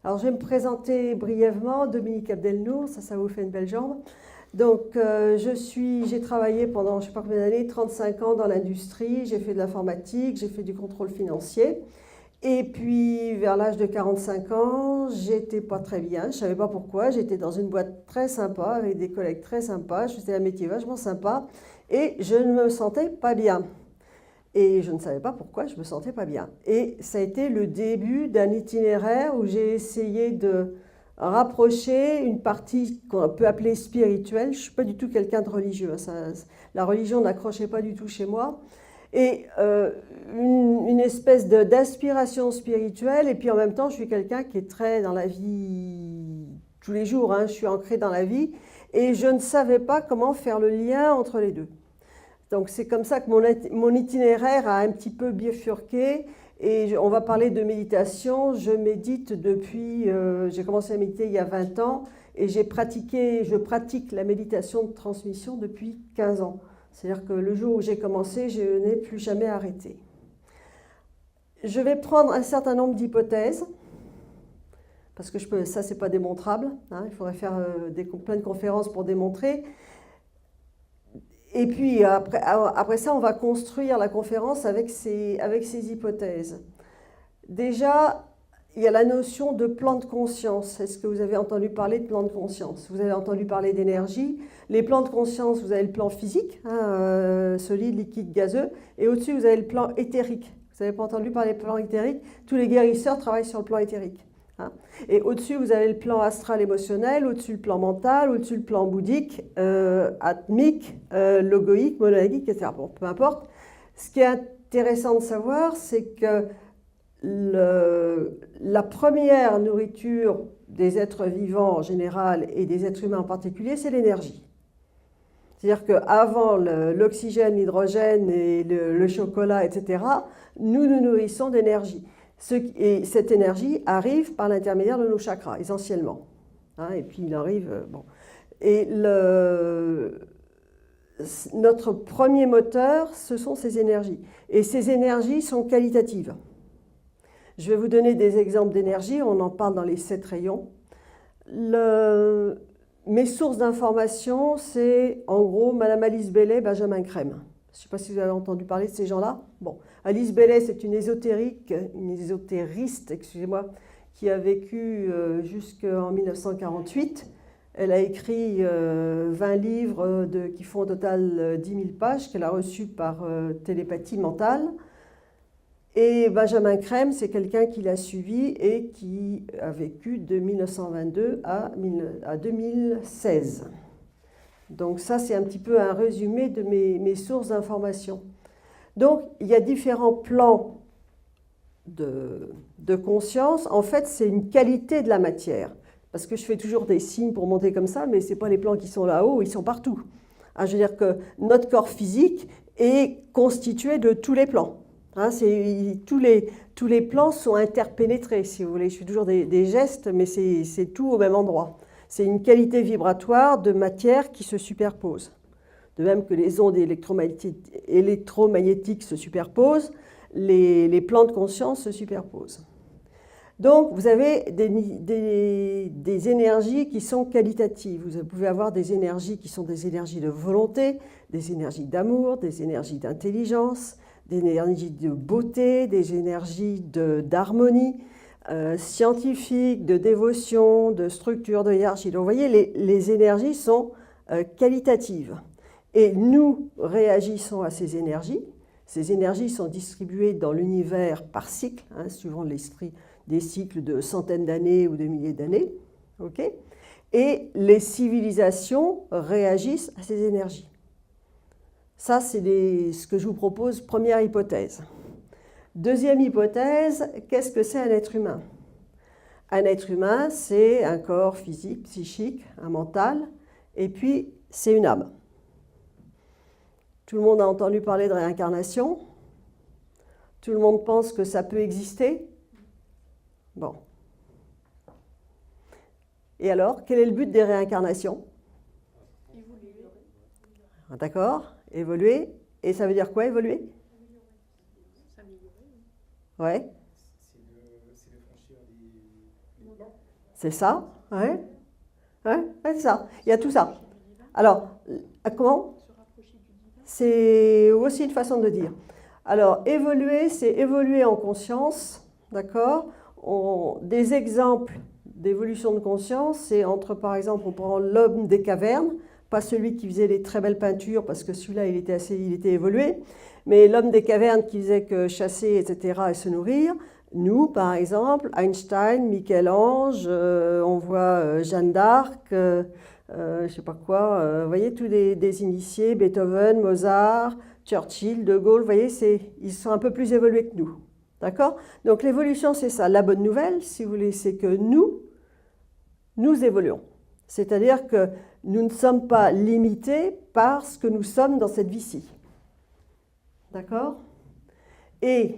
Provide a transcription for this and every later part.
Alors, je vais me présenter brièvement, Dominique Abdelnour, ça vous fait une belle jambe. Donc, j'ai travaillé pendant, je ne sais pas combien d'années, 35 ans dans l'industrie, j'ai fait de l'informatique, j'ai fait du contrôle financier. Et puis, vers l'âge de 45 ans, j'étais pas très bien, je ne savais pas pourquoi, j'étais dans une boîte très sympa, avec des collègues très sympas, je faisais un métier vachement sympa, et je ne me sentais pas bien. Et je ne savais pas pourquoi je ne me sentais pas bien. Et ça a été le début d'un itinéraire où j'ai essayé de rapprocher une partie qu'on peut appeler spirituelle. Je ne suis pas du tout quelqu'un de religieux. La religion n'accrochait pas du tout chez moi. Et une espèce d'inspiration spirituelle. Et puis en même temps, je suis quelqu'un qui est très dans la vie tous les jours. Je suis ancrée dans la vie. Et je ne savais pas comment faire le lien entre les deux. Donc c'est comme ça que mon itinéraire a un petit peu bifurqué et on va parler de méditation. Je médite depuis, j'ai commencé à méditer il y a 20 ans et je pratique la méditation de transmission depuis 15 ans. C'est-à-dire que le jour où j'ai commencé, je n'ai plus jamais arrêté. Je vais prendre un certain nombre d'hypothèses parce que ça c'est pas démontrable. Il faudrait faire plein de conférences pour démontrer. Et puis après ça, on va construire la conférence avec ces hypothèses. Déjà, il y a la notion de plan de conscience. Est-ce que vous avez entendu parler de plan de conscience? Vous avez entendu parler d'énergie. Les plans de conscience, vous avez le plan physique, solide, liquide, gazeux. Et au-dessus, vous avez le plan éthérique. Vous n'avez pas entendu parler de plan éthérique? Tous les guérisseurs travaillent sur le plan éthérique. Et au-dessus, vous avez le plan astral émotionnel, au-dessus le plan mental, au-dessus le plan bouddhique, atmique, logoïque, monoïque, etc. Bon, peu importe. Ce qui est intéressant de savoir, c'est que la première nourriture des êtres vivants en général et des êtres humains en particulier, c'est l'énergie. C'est-à-dire qu'avant l'oxygène, l'hydrogène et le chocolat, etc., nous nous nourrissons d'énergie. Et cette énergie arrive par l'intermédiaire de nos chakras, essentiellement. Et puis il arrive... bon. Et notre premier moteur, ce sont ces énergies. Et ces énergies sont qualitatives. Je vais vous donner des exemples d'énergie, on en parle dans les 7 rayons. Mes sources d'information, c'est en gros Madame Alice Bailey, Benjamin Crème. Je ne sais pas si vous avez entendu parler de ces gens-là. Bon, Alice Bailey, c'est une ésotériste, excusez-moi, qui a vécu jusqu'en 1948. Elle a écrit 20 livres qui font au total 10 000 pages qu'elle a reçues par télépathie mentale. Et Benjamin Crème, c'est quelqu'un qui l'a suivi et qui a vécu de 1922 à 2016. Donc ça, c'est un petit peu un résumé de mes sources d'information. Donc, il y a différents plans de conscience. En fait, c'est une qualité de la matière. Parce que je fais toujours des signes pour monter comme ça, mais ce n'est pas les plans qui sont là-haut, ils sont partout. Je veux dire que notre corps physique est constitué de tous les plans. Tous les plans sont interpénétrés, si vous voulez. Je fais toujours des gestes, mais c'est tout au même endroit. C'est une qualité vibratoire de matière qui se superpose. De même que les ondes électromagnétiques se superposent, les plans de conscience se superposent. Donc, vous avez des énergies qui sont qualitatives. Vous pouvez avoir des énergies qui sont des énergies de volonté, des énergies d'amour, des énergies d'intelligence, des énergies de beauté, des énergies d'harmonie scientifique, de dévotion, de structure, de hiérarchie. Donc, vous voyez, les énergies sont qualitatives. Et nous réagissons à ces énergies. Ces énergies sont distribuées dans l'univers par cycle, suivant l'esprit des cycles de centaines d'années ou de milliers d'années. Okay, et les civilisations réagissent à ces énergies. Ça, c'est ce que je vous propose, première hypothèse. Deuxième hypothèse, qu'est-ce que c'est un être humain? Un être humain, c'est un corps physique, psychique, un mental, et puis c'est une âme. Tout le monde a entendu parler de réincarnation. Tout le monde pense que ça peut exister. Bon. Et alors, quel est le but des réincarnations? Évoluer. D'accord, évoluer. Et ça veut dire quoi, évoluer? Ouais. C'est de franchir C'est ça, ouais. Ouais, c'est ça. Il y a tout ça. Alors, comment? C'est aussi une façon de dire. Alors, évoluer, c'est évoluer en conscience, d'accord? Des exemples d'évolution de conscience, c'est entre, par exemple, on prend l'homme des cavernes, pas celui qui faisait les très belles peintures, parce que celui-là, il était évolué, mais l'homme des cavernes qui faisait que chasser, etc., et se nourrir. Nous, par exemple, Einstein, Michel-Ange, on voit Jeanne d'Arc, je ne sais pas quoi, vous voyez, tous des initiés, Beethoven, Mozart, Churchill, De Gaulle, vous voyez, ils sont un peu plus évolués que nous. D'accord? Donc l'évolution, c'est ça. La bonne nouvelle, si vous voulez, c'est que nous évoluons. C'est-à-dire que nous ne sommes pas limités par ce que nous sommes dans cette vie-ci. D'accord? Et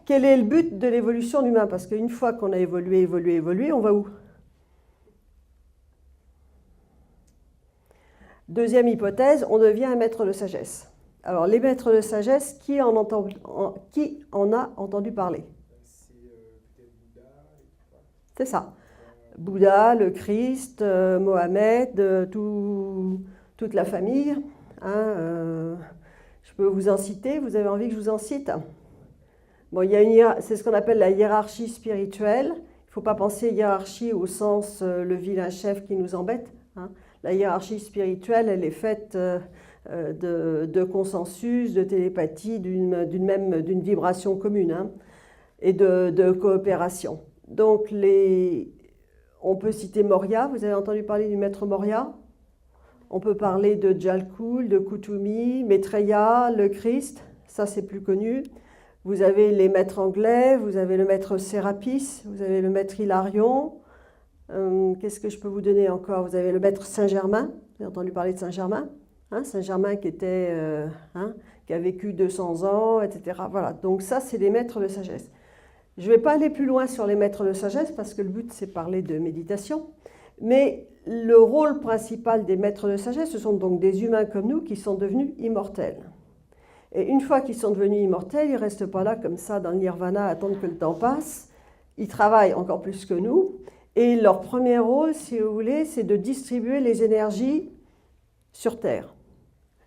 quel est le but de l'évolution humaine? Parce qu'une fois qu'on a évolué, on va où? Deuxième hypothèse, on devient un maître de sagesse. Alors, les maîtres de sagesse, qui en a entendu parler? C'est ça. Bouddha, le Christ, Mohamed, toute la famille. Hein, je peux vous en citer, vous avez envie que je vous en cite? Bon, c'est ce qu'on appelle la hiérarchie spirituelle. Il ne faut pas penser hiérarchie au sens le vilain chef qui nous embête. Hein. La hiérarchie spirituelle, elle est faite de consensus, de télépathie, d'une vibration commune, hein, et de coopération. Donc, on peut citer Moria. Vous avez entendu parler du maître Moria? On peut parler de Jalkul, de Kutumi, Maitreya, le Christ. Ça, c'est plus connu. Vous avez les maîtres anglais, vous avez le maître Sérapis, vous avez le maître Hilarion. Qu'est-ce que je peux vous donner encore? Vous avez le maître Saint-Germain. Vous avez entendu parler de Saint-Germain? Hein, Saint-Germain qui a vécu 200 ans, etc. Voilà, donc ça, c'est les maîtres de sagesse. Je ne vais pas aller plus loin sur les maîtres de sagesse parce que le but, c'est de parler de méditation. Mais le rôle principal des maîtres de sagesse, ce sont donc des humains comme nous qui sont devenus immortels. Et une fois qu'ils sont devenus immortels, ils ne restent pas là comme ça dans le nirvana à attendre que le temps passe. Ils travaillent encore plus que nous. Et leur premier rôle, si vous voulez, c'est de distribuer les énergies sur Terre,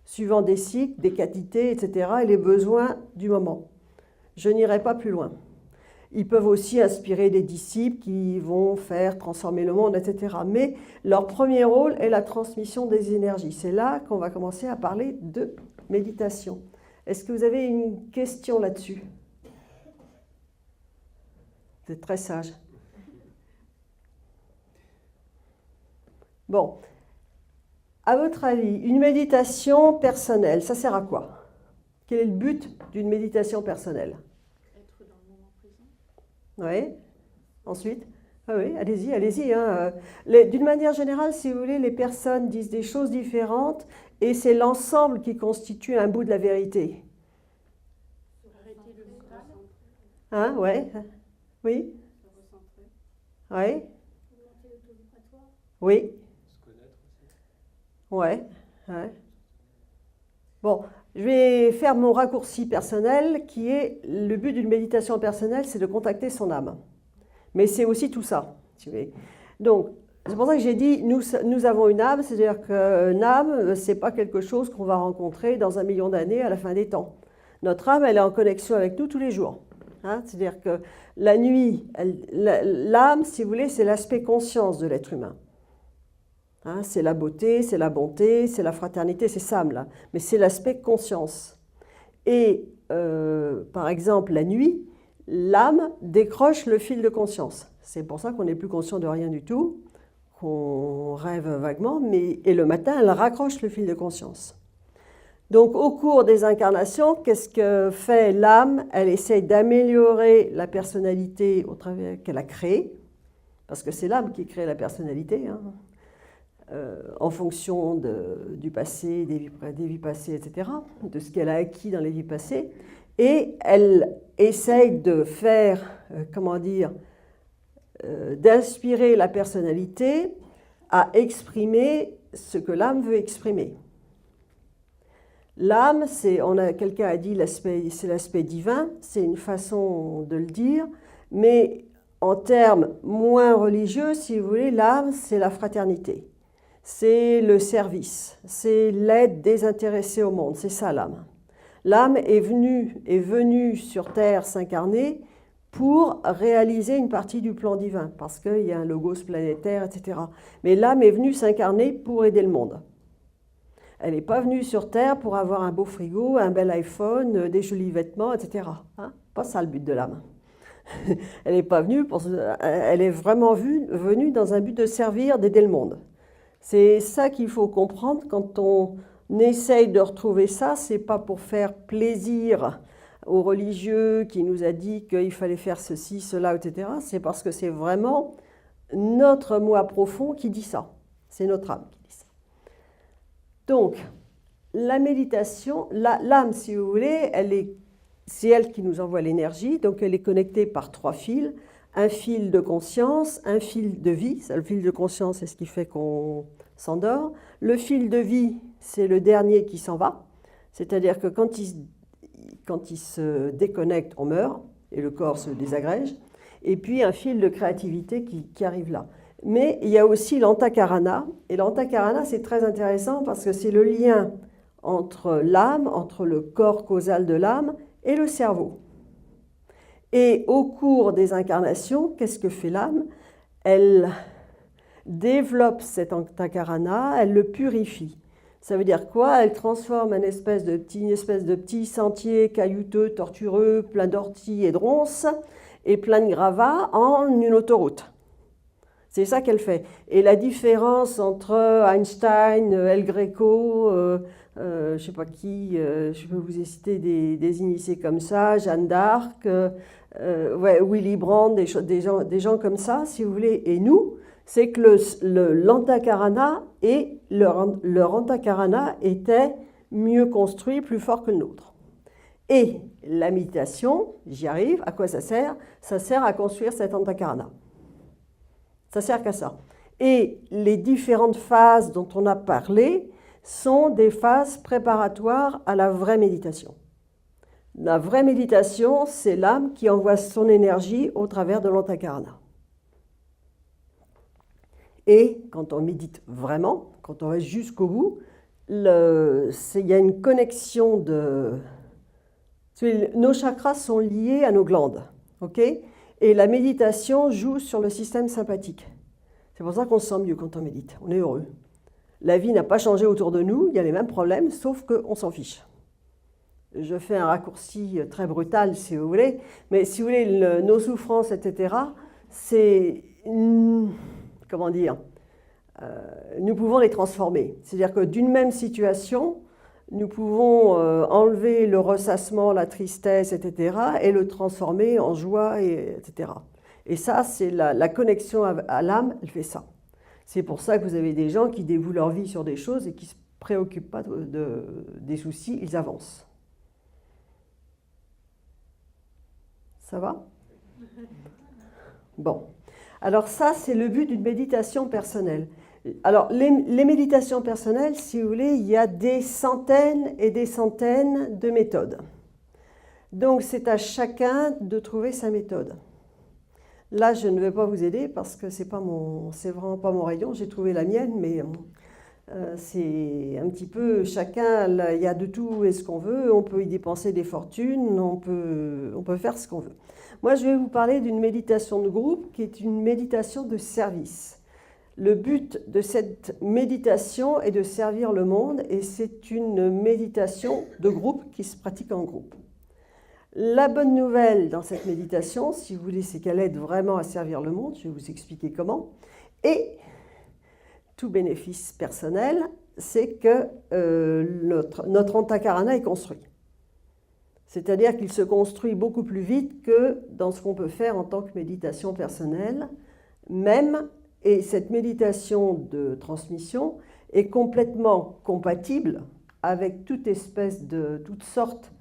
suivant des cycles, des quantités, etc., et les besoins du moment. Je n'irai pas plus loin. Ils peuvent aussi inspirer des disciples qui vont faire transformer le monde, etc. Mais leur premier rôle est la transmission des énergies. C'est là qu'on va commencer à parler de méditation. Est-ce que vous avez une question là-dessus? Vous êtes très sage. Bon. À votre avis, une méditation personnelle, ça sert à quoi? Quel est le but d'une méditation personnelle? Être dans le moment présent. Oui. Ensuite? Ah oui, allez-y. Hein. D'une manière générale, si vous voulez, les personnes disent des choses différentes et c'est l'ensemble qui constitue un bout de la vérité. Arrêter le mental. Hein, ouais. Oui. Se recentrer. Oui. Augmenter l'auto-vibratoire. Oui. Se connaître aussi. Ouais. Bon, je vais faire mon raccourci personnel qui est le but d'une méditation personnelle, c'est de contacter son âme. Mais c'est aussi tout ça. Donc, c'est pour ça que j'ai dit, nous avons une âme, c'est-à-dire qu'une âme, ce n'est pas quelque chose qu'on va rencontrer dans 1 million d'années à la fin des temps. Notre âme, elle est en connexion avec nous tous les jours. Hein, c'est-à-dire que la nuit, l'âme, si vous voulez, c'est l'aspect conscience de l'être humain. Hein, c'est la beauté, c'est la bonté, c'est la fraternité, c'est ça, là. Mais c'est l'aspect conscience. Et, par exemple, la nuit, l'âme décroche le fil de conscience. C'est pour ça qu'on n'est plus conscient de rien du tout, qu'on rêve vaguement, et le matin, elle raccroche le fil de conscience. Donc, au cours des incarnations, qu'est-ce que fait l'âme? Elle essaye d'améliorer la personnalité au travers qu'elle a créée, parce que c'est l'âme qui crée la personnalité, hein, en fonction du passé, des vies passées, etc., de ce qu'elle a acquis dans les vies passées. Et elle essaye de faire, d'inspirer la personnalité à exprimer ce que l'âme veut exprimer. L'âme, quelqu'un a dit c'est l'aspect divin, c'est une façon de le dire, mais en termes moins religieux, si vous voulez, l'âme, c'est la fraternité. C'est le service, c'est l'aide désintéressée au monde, c'est ça l'âme. L'âme est venue sur Terre s'incarner pour réaliser une partie du plan divin, parce qu'il y a un logos planétaire, etc. Mais l'âme est venue s'incarner pour aider le monde. Elle n'est pas venue sur Terre pour avoir un beau frigo, un bel iPhone, des jolis vêtements, etc. Hein? Pas ça le but de l'âme. Elle n'est pas venue elle est vraiment venue dans un but de servir, d'aider le monde. C'est ça qu'il faut comprendre quand on essaye de retrouver ça. C'est pas pour faire plaisir aux religieux qui nous a dit qu'il fallait faire ceci, cela, etc. C'est parce que c'est vraiment notre moi profond qui dit ça. C'est notre âme qui dit ça. Donc, la méditation, l'âme, si vous voulez, c'est elle qui nous envoie l'énergie, donc elle est connectée par 3 fils, un fil de conscience, un fil de vie, le fil de conscience c'est ce qui fait qu'on s'endort, le fil de vie c'est le dernier qui s'en va, c'est-à-dire que quand il se déconnecte, on meurt, et le corps se désagrège, et puis un fil de créativité qui arrive là. Mais il y a aussi l'antakarana, et l'antakarana c'est très intéressant parce que c'est le lien entre l'âme, entre le corps causal de l'âme et le cerveau. Et au cours des incarnations, qu'est-ce que fait l'âme? Elle développe cet antakarana, elle le purifie. Ça veut dire quoi? Elle transforme une espèce de petit sentier caillouteux, tortueux, plein d'orties et de ronces, et plein de gravats en une autoroute. C'est ça qu'elle fait. Et la différence entre Einstein, El Greco, je ne sais pas qui, je peux vous citer des initiés comme ça, Jeanne d'Arc, Willy Brandt, des gens comme ça, si vous voulez. Et nous, c'est que l'antakarana et leur antakarana était mieux construit, plus fort que le nôtre. Et la méditation, j'y arrive, à quoi ça sert? Ça sert à construire cet antakarana. Ça sert qu'à ça. Et les différentes phases dont on a parlé sont des phases préparatoires à la vraie méditation. La vraie méditation, c'est l'âme qui envoie son énergie au travers de l'antakarana. Et quand on médite vraiment, quand on va jusqu'au bout, il y a une connexion de... Nos chakras sont liés à nos glandes, ok ? Et la méditation joue sur le système sympathique. C'est pour ça qu'on se sent mieux quand on médite, on est heureux. La vie n'a pas changé autour de nous, il y a les mêmes problèmes, sauf qu'on s'en fiche. Je fais un raccourci très brutal, si vous voulez, mais si vous voulez, nos souffrances, etc., c'est... Comment dire, nous pouvons les transformer. C'est-à-dire que d'une même situation, nous pouvons enlever le ressassement, la tristesse, etc., et le transformer en joie, etc. Et ça, c'est la connexion à l'âme, elle fait ça. C'est pour ça que vous avez des gens qui dévouent leur vie sur des choses et qui ne se préoccupent pas des soucis, ils avancent. Ça va? Bon. Alors ça, c'est le but d'une méditation personnelle. Alors, les méditations personnelles, si vous voulez, il y a des centaines et des centaines de méthodes. Donc, c'est à chacun de trouver sa méthode. Là, je ne vais pas vous aider parce que c'est vraiment pas mon rayon. J'ai trouvé la mienne, mais c'est un petit peu chacun. Il y a de tout et ce qu'on veut. On peut y dépenser des fortunes. On peut faire ce qu'on veut. Moi, je vais vous parler d'une méditation de groupe qui est une méditation de service. Le but de cette méditation est de servir le monde et c'est une méditation de groupe qui se pratique en groupe. La bonne nouvelle dans cette méditation, si vous voulez, c'est qu'elle aide vraiment à servir le monde. Je vais vous expliquer comment. Et tout bénéfice personnel, c'est que notre antakarana est construit. C'est-à-dire qu'il se construit beaucoup plus vite que dans ce qu'on peut faire en tant que méditation personnelle, même. Et cette méditation de transmission est complètement compatible avec toutes sortes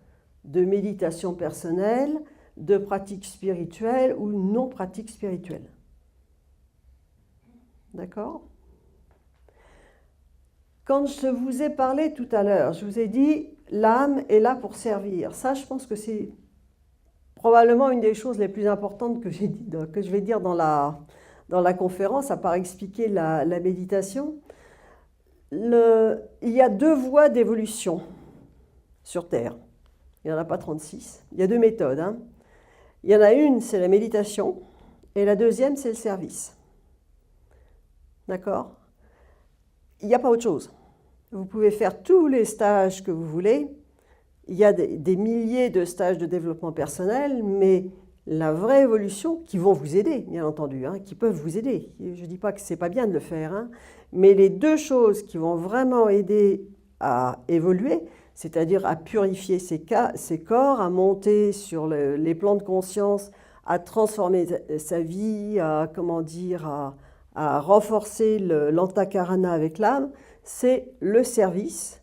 de méditation personnelle, de pratiques spirituelles ou non pratiques spirituelles. D'accord? Quand je vous ai parlé tout à l'heure, je vous ai dit l'âme est là pour servir. Ça, je pense que c'est probablement une des choses les plus importantes que je vais dire dans la conférence, à part expliquer la méditation. Il y a 2 voies d'évolution sur Terre. Il n'y en a pas 36. Il y a 2 méthodes, hein. Il y en a une, c'est la méditation, et la deuxième, c'est le service. D'accord? Il n'y a pas autre chose. Vous pouvez faire tous les stages que vous voulez. Il y a des milliers de stages de développement personnel, mais la vraie évolution, qui vont vous aider, bien entendu, hein, qui peuvent vous aider. Je ne dis pas que ce n'est pas bien de le faire, hein, mais les 2 choses qui vont vraiment aider à évoluer, c'est-à-dire à purifier ses corps, à monter sur les plans de conscience, à transformer sa vie, à renforcer l'antakarana avec l'âme, c'est le service.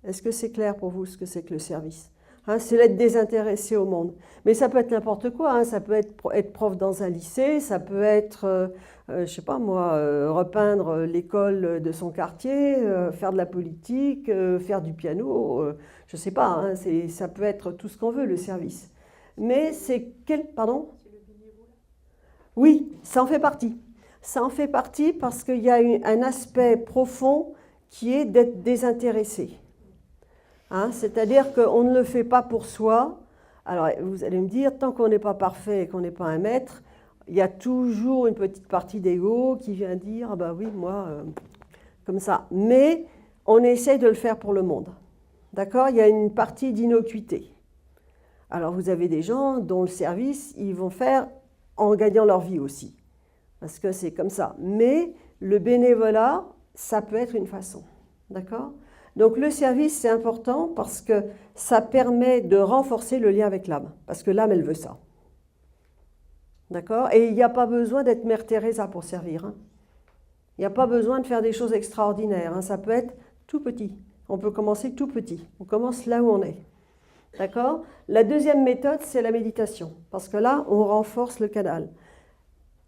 Est-ce que c'est clair pour vous ce que c'est que le service? Hein, c'est l'être désintéressé au monde. Mais ça peut être n'importe quoi, hein, ça peut être prof dans un lycée, ça peut être, je ne sais pas moi, repeindre l'école de son quartier, faire de la politique, faire du piano, je ne sais pas, hein, ça peut être tout ce qu'on veut, le service. Mais c'est pardon? C'est le bénévolat. Oui, ça en fait partie. Ça en fait partie parce qu'il y a un aspect profond qui est d'être désintéressé. Hein, c'est-à-dire qu'on ne le fait pas pour soi. Alors, vous allez me dire, tant qu'on n'est pas parfait et qu'on n'est pas un maître, il y a toujours une petite partie d'ego qui vient dire « Ah ben oui, moi, comme ça ». Mais on essaie de le faire pour le monde. D'accord? Il y a une partie d'innocuité. Alors, vous avez des gens dont le service, ils vont faire en gagnant leur vie aussi. Parce que c'est comme ça. Mais le bénévolat, ça peut être une façon. D'accord? Donc le service, c'est important parce que ça permet de renforcer le lien avec l'âme. Parce que l'âme, elle veut ça. D'accord? Et il n'y a pas besoin d'être Mère Teresa pour servir. Hein. Il n'y a pas besoin de faire des choses extraordinaires. Hein. Ça peut être tout petit. On peut commencer tout petit. On commence là où on est. D'accord? La deuxième méthode, c'est la méditation. Parce que là, on renforce le canal.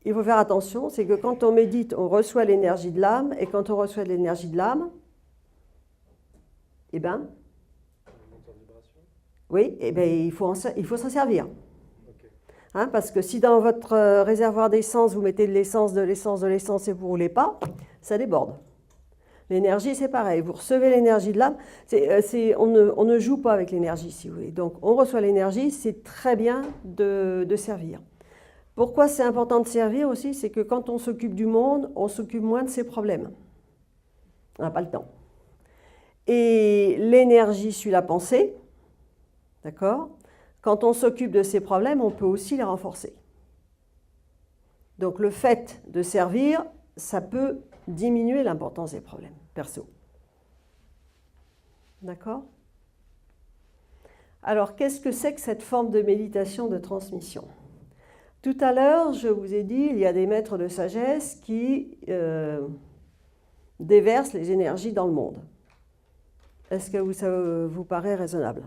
Il faut faire attention, c'est que quand on médite, on reçoit l'énergie de l'âme. Et quand on reçoit de l'énergie de l'âme, eh bien, oui, eh bien, il faut s'en servir. Ok. Hein, parce que si dans votre réservoir d'essence, vous mettez de l'essence et vous ne roulez pas, ça déborde. L'énergie, c'est pareil. Vous recevez l'énergie de l'âme. On ne joue pas avec l'énergie, si vous voulez. Donc, on reçoit l'énergie, c'est très bien de servir. Pourquoi c'est important de servir aussi? C'est que quand on s'occupe du monde, on s'occupe moins de ses problèmes. On n'a pas le temps. Et l'énergie suit la pensée, d'accord? Quand on s'occupe de ses problèmes, on peut aussi les renforcer. Donc le fait de servir, ça peut diminuer l'importance des problèmes perso. D'accord? Alors, qu'est-ce que c'est que cette forme de méditation de transmission? Tout à l'heure, je vous ai dit, il y a des maîtres de sagesse qui déversent les énergies dans le monde. Est-ce que ça vous paraît raisonnable?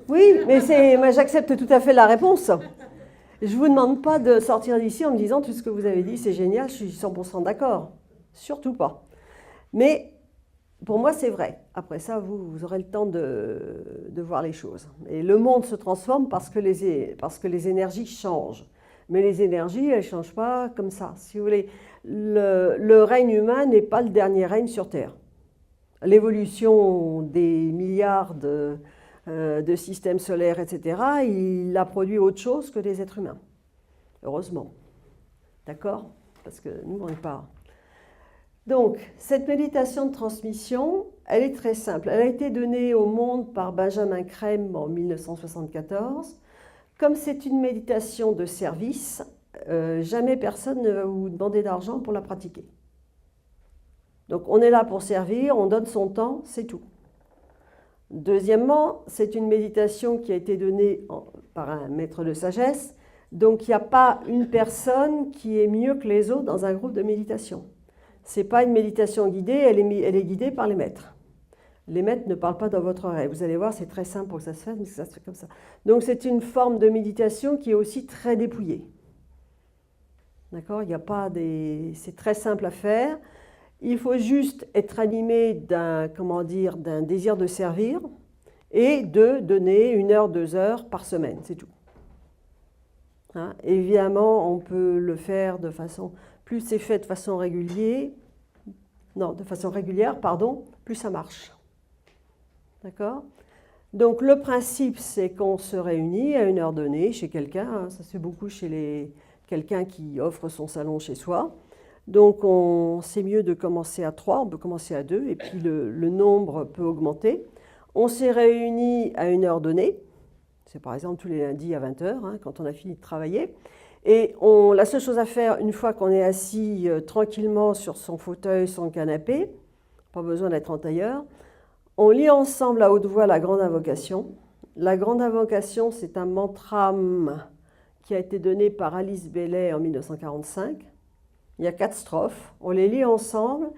Oui, mais moi j'accepte tout à fait la réponse. Je ne vous demande pas de sortir d'ici en me disant tout ce que vous avez dit, c'est génial, je suis 100% d'accord. Surtout pas. Mais pour moi, c'est vrai. Après ça, vous aurez le temps de voir les choses. Et le monde se transforme parce que les énergies changent. Mais les énergies, elles ne changent pas comme ça. Si vous voulez, le règne humain n'est pas le dernier règne sur Terre. L'évolution des milliards de systèmes solaires, etc., il a produit autre chose que des êtres humains. Heureusement. D'accord? Parce que nous, on n'est pas... Donc, cette méditation de transmission, elle est très simple. Elle a été donnée au monde par Benjamin Crème en 1974. Comme c'est une méditation de service, jamais personne ne va vous demander d'argent pour la pratiquer. Donc, on est là pour servir, on donne son temps, c'est tout. Deuxièmement, c'est une méditation qui a été donnée par un maître de sagesse. Donc, il n'y a pas une personne qui est mieux que les autres dans un groupe de méditation. Ce n'est pas une méditation guidée, elle est guidée par les maîtres. Les maîtres ne parlent pas dans votre oreille. Vous allez voir, c'est très simple pour que ça se fasse, mais ça se fait comme ça. Donc, c'est une forme de méditation qui est aussi très dépouillée. D'accord? Il n'y a pas des... C'est très simple à faire. Il faut juste être animé d'un désir de servir et de donner 1 heure, 2 heures par semaine, c'est tout. Hein, évidemment, on peut le faire de façon, plus c'est fait de façon régulière, plus ça marche. D'accord ? Donc le principe, c'est qu'on se réunit à 1 heure donnée chez quelqu'un, hein, ça se fait beaucoup chez quelqu'un qui offre son salon chez soi. Donc c'est mieux de commencer à 3, on peut commencer à 2, et puis le nombre peut augmenter. On s'est réunis à 1 heure donnée, c'est par exemple tous les lundis à 20 heures, hein, quand on a fini de travailler. Et la seule chose à faire, une fois qu'on est assis tranquillement sur son fauteuil, son canapé, pas besoin d'être en tailleur, on lit ensemble à haute voix la grande invocation. La grande invocation, c'est un mantra qui a été donné par Alice Bailey en 1945. Il y a 4 strophes, on les lit ensemble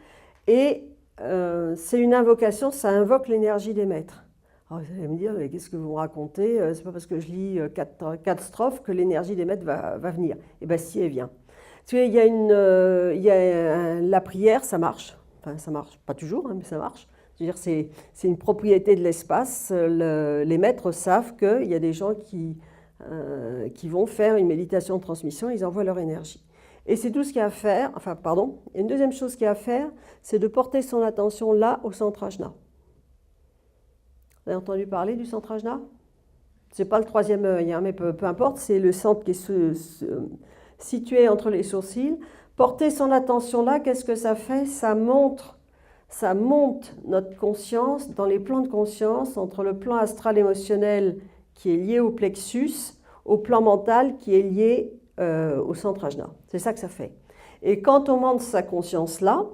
et c'est une invocation, ça invoque l'énergie des maîtres. Alors vous allez me dire, mais qu'est-ce que vous me racontez? C'est pas parce que je lis 4 strophes que l'énergie des maîtres va venir. Eh bien si, elle vient. Parce qu'il y a la prière, ça marche. Enfin, ça marche, pas toujours, hein, mais ça marche. C'est-à-dire c'est une propriété de l'espace. Les maîtres savent qu'il y a des gens qui vont faire une méditation de transmission, ils envoient leur énergie. Et c'est tout ce qu'il y a à faire, et une deuxième chose qu'il y a à faire, c'est de porter son attention là, au centre ajna. Vous avez entendu parler du centre ajna? Ce n'est pas le 3e œil, hein, mais peu importe, c'est le centre qui est situé entre les sourcils. Porter son attention là, qu'est-ce que ça fait? Ça monte notre conscience dans les plans de conscience, entre le plan astral émotionnel qui est lié au plexus, au plan mental qui est lié au centre ajna. C'est ça que ça fait. Et quand on monte sa conscience là,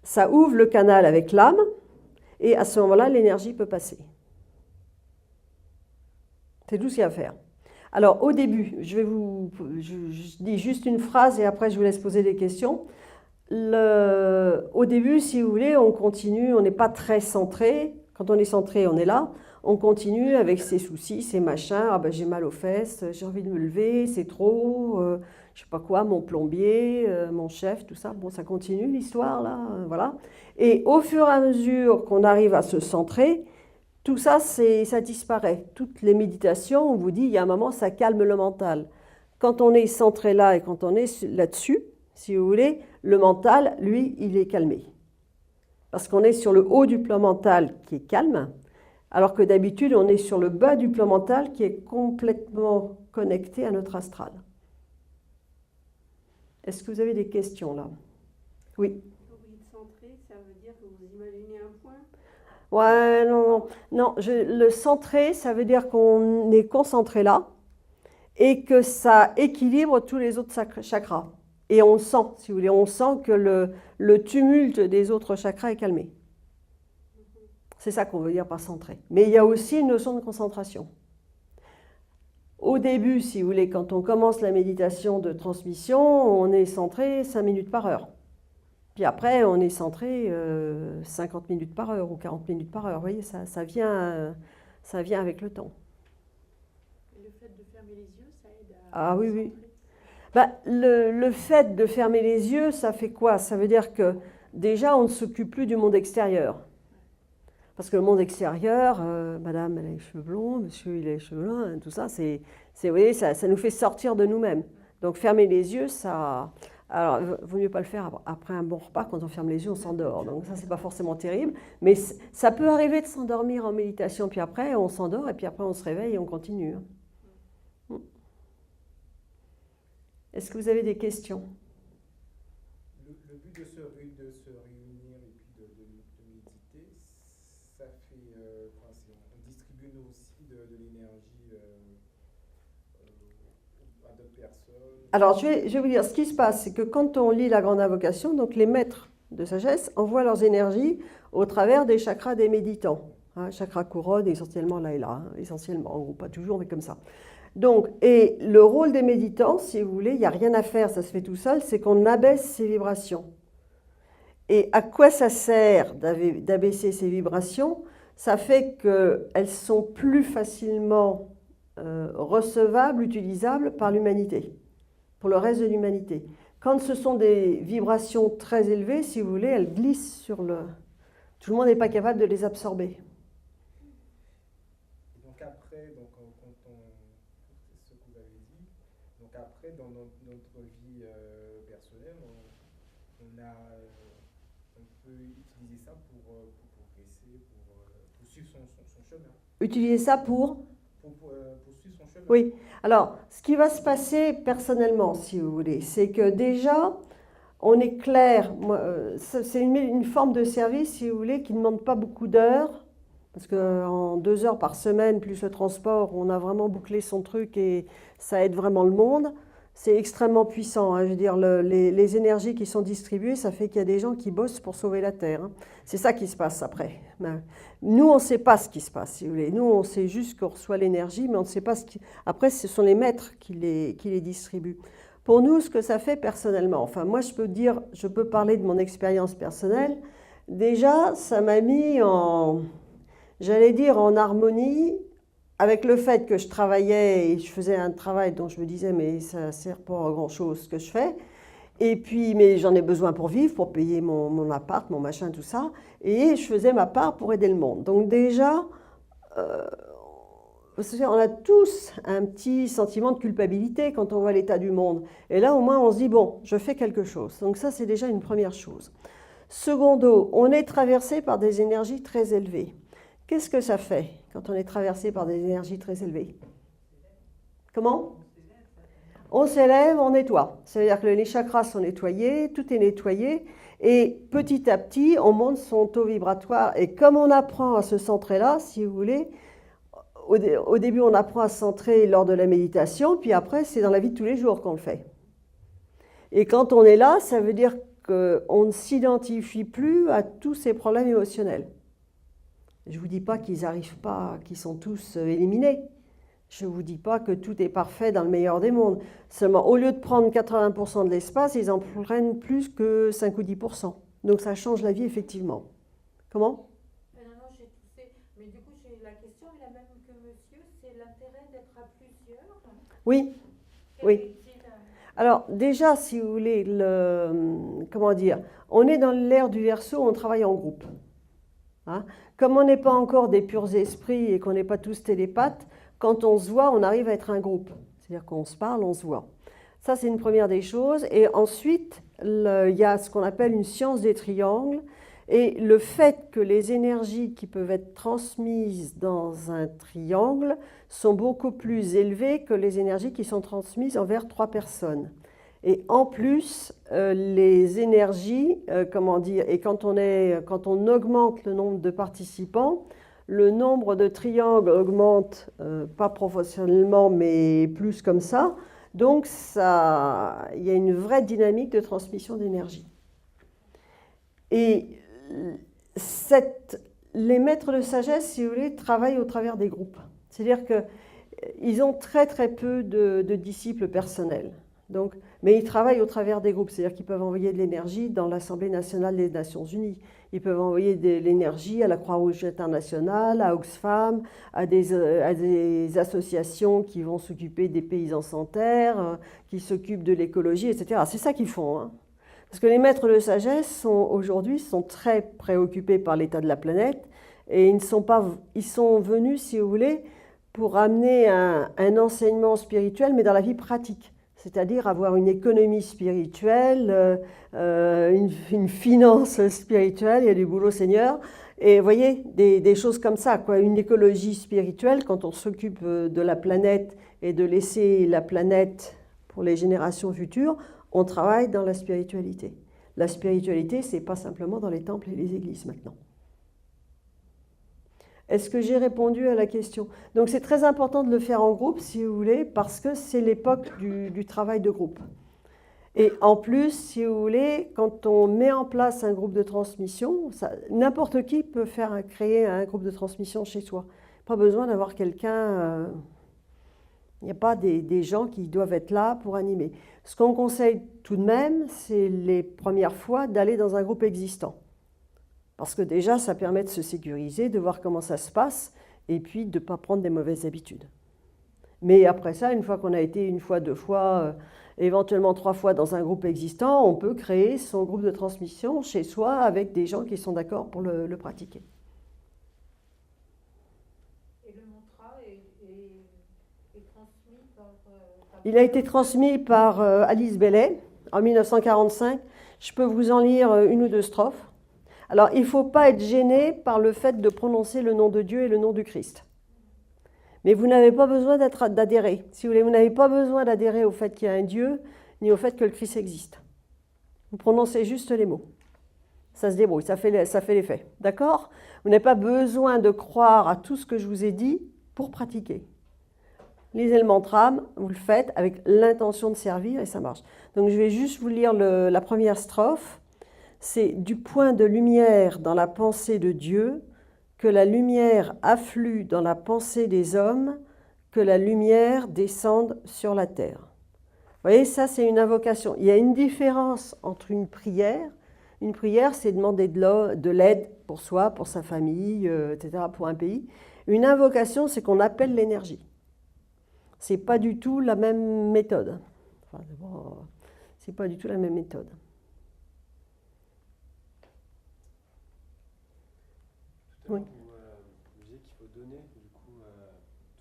ça ouvre le canal avec l'âme, et à ce moment-là, l'énergie peut passer. C'est tout ce qu'il y a à faire. Alors, au début, je dis juste une phrase et après je vous laisse poser des questions. Au début, si vous voulez, on continue, on n'est pas très centré. Quand on est centré, on est là. On continue avec ses soucis, ses machins. Ah ben, j'ai mal aux fesses, j'ai envie de me lever, c'est trop, je sais pas quoi, mon plombier, mon chef, tout ça. Bon, ça continue l'histoire là, voilà. Et au fur et à mesure qu'on arrive à se centrer, tout ça, ça disparaît. Toutes les méditations, on vous dit, il y a un moment, ça calme le mental. Quand on est centré là et quand on est là-dessus, si vous voulez, le mental, lui, il est calmé. Parce qu'on est sur le haut du plan mental qui est calme, alors que d'habitude, on est sur le bas du plan mental qui est complètement connecté à notre astral. Est-ce que vous avez des questions là? Oui. Quand vous dites centré, ça veut dire que vous imaginez un point? Ouais, non. Le centré, ça veut dire qu'on est concentré là et que ça équilibre tous les autres chakras. Et on sent, si vous voulez, on sent que le tumulte des autres chakras est calmé. C'est ça qu'on veut dire par centré. Mais il y a aussi une notion de concentration. Au début, si vous voulez, quand on commence la méditation de transmission, on est centré 5 minutes par heure. Puis après, on est centré 50 minutes par heure ou 40 minutes par heure. Vous voyez, ça vient avec le temps. Et le fait de fermer les yeux, ça aide à oui. Le fait de fermer les yeux, ça fait quoi? Ça veut dire que déjà, on ne s'occupe plus du monde extérieur. Parce que le monde extérieur, madame, elle a les cheveux blonds, monsieur, il a les cheveux blancs, tout ça, vous voyez, ça nous fait sortir de nous-mêmes. Donc fermer les yeux, ça... Alors, il vaut mieux pas le faire après un bon repas, quand on ferme les yeux, on s'endort. Donc ça, c'est pas forcément terrible. Mais ça peut arriver de s'endormir en méditation, puis après, on s'endort, et puis après, on se réveille et on continue. Est-ce que vous avez des questions? Le but de se réunir et puis de méditer, ça fait, on distribue nous aussi de l'énergie à d'autres personnes. Alors, je vais vous dire, ce qui se passe, c'est que quand on lit la grande invocation, donc les maîtres de sagesse envoient leurs énergies au travers des chakras des méditants. Chakra couronne, essentiellement là et là, essentiellement, en gros, pas toujours, mais comme ça. Donc, et le rôle des méditants, si vous voulez, il n'y a rien à faire, ça se fait tout seul, c'est qu'on abaisse ces vibrations. Et à quoi ça sert d'abaisser ces vibrations? Ça fait qu'elles sont plus facilement recevables, utilisables par l'humanité, pour le reste de l'humanité. Quand ce sont des vibrations très élevées, si vous voulez, elles glissent sur le... Tout le monde n'est pas capable de les absorber. après, dans notre vie personnelle, on peut utiliser ça pour progresser, pour suivre son chemin. Utiliser ça Pour suivre son chemin. Oui. Alors, ce qui va se passer personnellement, si vous voulez, c'est que déjà, on est clair. C'est une forme de service, si vous voulez, qui ne demande pas beaucoup d'heures. Parce qu'en 2 heures par semaine, plus le transport, on a vraiment bouclé son truc et ça aide vraiment le monde. C'est extrêmement puissant, hein. Je veux dire, les énergies qui sont distribuées, ça fait qu'il y a des gens qui bossent pour sauver la Terre, hein. C'est ça qui se passe après. Nous, on ne sait pas ce qui se passe, si vous voulez. Nous, on sait juste qu'on reçoit l'énergie, mais on ne sait pas ce qui... Après, ce sont les maîtres qui les distribuent. Pour nous, ce que ça fait personnellement, enfin, moi, je peux parler de mon expérience personnelle. Déjà, ça m'a mis j'allais dire, en harmonie avec le fait que je travaillais et je faisais un travail dont je me disais, mais ça ne sert pas à grand-chose ce que je fais. Et puis, mais j'en ai besoin pour vivre, pour payer mon appart, mon machin, tout ça. Et je faisais ma part pour aider le monde. Donc déjà, on a tous un petit sentiment de culpabilité quand on voit l'état du monde. Et là, au moins, on se dit, bon, je fais quelque chose. Donc ça, c'est déjà une première chose. Secondo, on est traversé par des énergies très élevées. Qu'est-ce que ça fait quand on est traversé par des énergies très élevées? Comment? On s'élève, on nettoie. C'est-à-dire que les chakras sont nettoyés, tout est nettoyé. Et petit à petit, on monte son taux vibratoire. Et comme on apprend à se centrer là, si vous voulez, au début, on apprend à se centrer lors de la méditation, puis après, c'est dans la vie de tous les jours qu'on le fait. Et quand on est là, ça veut dire qu'on ne s'identifie plus à tous ces problèmes émotionnels. Je ne vous dis pas qu'ils n'arrivent pas, qu'ils sont tous éliminés. Je ne vous dis pas que tout est parfait dans le meilleur des mondes. Seulement, au lieu de prendre 80% de l'espace, ils en prennent plus que 5 ou 10%. Donc ça change la vie, effectivement. Comment? Non, j'ai toussé. Mais du coup, la question est la même que monsieur. C'est l'intérêt d'être à plusieurs. Oui. Oui. Alors déjà, si vous voulez, comment dire, on est dans l'ère du Verseau, on travaille en groupe. Hein? Comme on n'est pas encore des purs esprits et qu'on n'est pas tous télépathes, quand on se voit, on arrive à être un groupe. C'est-à-dire qu'on se parle, on se voit. Ça, c'est une première des choses. Et ensuite, il y a ce qu'on appelle une science des triangles. Et le fait que les énergies qui peuvent être transmises dans un triangle sont beaucoup plus élevées que les énergies qui sont transmises envers 3 personnes. Et en plus, les énergies, comment dire, et quand on augmente le nombre de participants, le nombre de triangles augmente, pas proportionnellement, mais plus comme ça. Donc, il y a une vraie dynamique de transmission d'énergie. Et les maîtres de sagesse, si vous voulez, travaillent au travers des groupes. C'est-à-dire qu'ils ont très très peu de disciples personnels. Donc, mais ils travaillent au travers des groupes, c'est-à-dire qu'ils peuvent envoyer de l'énergie dans l'Assemblée nationale des Nations Unies. Ils peuvent envoyer de l'énergie à la Croix-Rouge internationale, à Oxfam, à des associations qui vont s'occuper des paysans sans terre, qui s'occupent de l'écologie, etc. C'est ça qu'ils font, hein. Parce que les maîtres de sagesse aujourd'hui sont très préoccupés par l'état de la planète et ils sont venus, si vous voulez, pour amener un enseignement spirituel, mais dans la vie pratique. C'est-à-dire avoir une économie spirituelle, une finance spirituelle, il y a du boulot Seigneur. Et vous voyez, des choses comme ça, quoi. Une écologie spirituelle, quand on s'occupe de la planète et de laisser la planète pour les générations futures, on travaille dans la spiritualité. La spiritualité, ce n'est pas simplement dans les temples et les églises maintenant. Est-ce que j'ai répondu à la question? Donc c'est très important de le faire en groupe, si vous voulez, parce que c'est l'époque du travail de groupe. Et en plus, si vous voulez, quand on met en place un groupe de transmission, n'importe qui peut créer un groupe de transmission chez soi. Pas besoin d'avoir quelqu'un... Il n'y a pas des gens qui doivent être là pour animer. Ce qu'on conseille tout de même, c'est les premières fois d'aller dans un groupe existant. Parce que déjà, ça permet de se sécuriser, de voir comment ça se passe, et puis de ne pas prendre des mauvaises habitudes. Mais après ça, une fois qu'on a été 1 fois, 2 fois, éventuellement 3 fois dans un groupe existant, on peut créer son groupe de transmission chez soi avec des gens qui sont d'accord pour le pratiquer. Et le mantra est transmis par Il a été transmis par Alice Bellet en 1945. Je peux vous en lire une ou deux strophes. Alors, il ne faut pas être gêné par le fait de prononcer le nom de Dieu et le nom du Christ. Mais vous n'avez pas besoin d'adhérer. Si vous voulez, vous n'avez pas besoin d'adhérer au fait qu'il y a un Dieu, ni au fait que le Christ existe. Vous prononcez juste les mots. Ça se débrouille, ça fait l'effet. D'accord? Vous n'avez pas besoin de croire à tout ce que je vous ai dit pour pratiquer. Lisez le mantra, vous le faites avec l'intention de servir et ça marche. Donc je vais juste vous lire la première strophe. C'est du point de lumière dans la pensée de Dieu, que la lumière afflue dans la pensée des hommes, que la lumière descende sur la terre. Vous voyez, ça c'est une invocation. Il y a une différence entre une prière. Une prière, c'est demander de l'aide pour soi, pour sa famille, etc., pour un pays. Une invocation, c'est qu'on appelle l'énergie. C'est pas du tout la même méthode. Enfin, c'est pas du tout la même méthode. Tout à Oui. l'heure, vous disiez qu'il faut donner du coup tout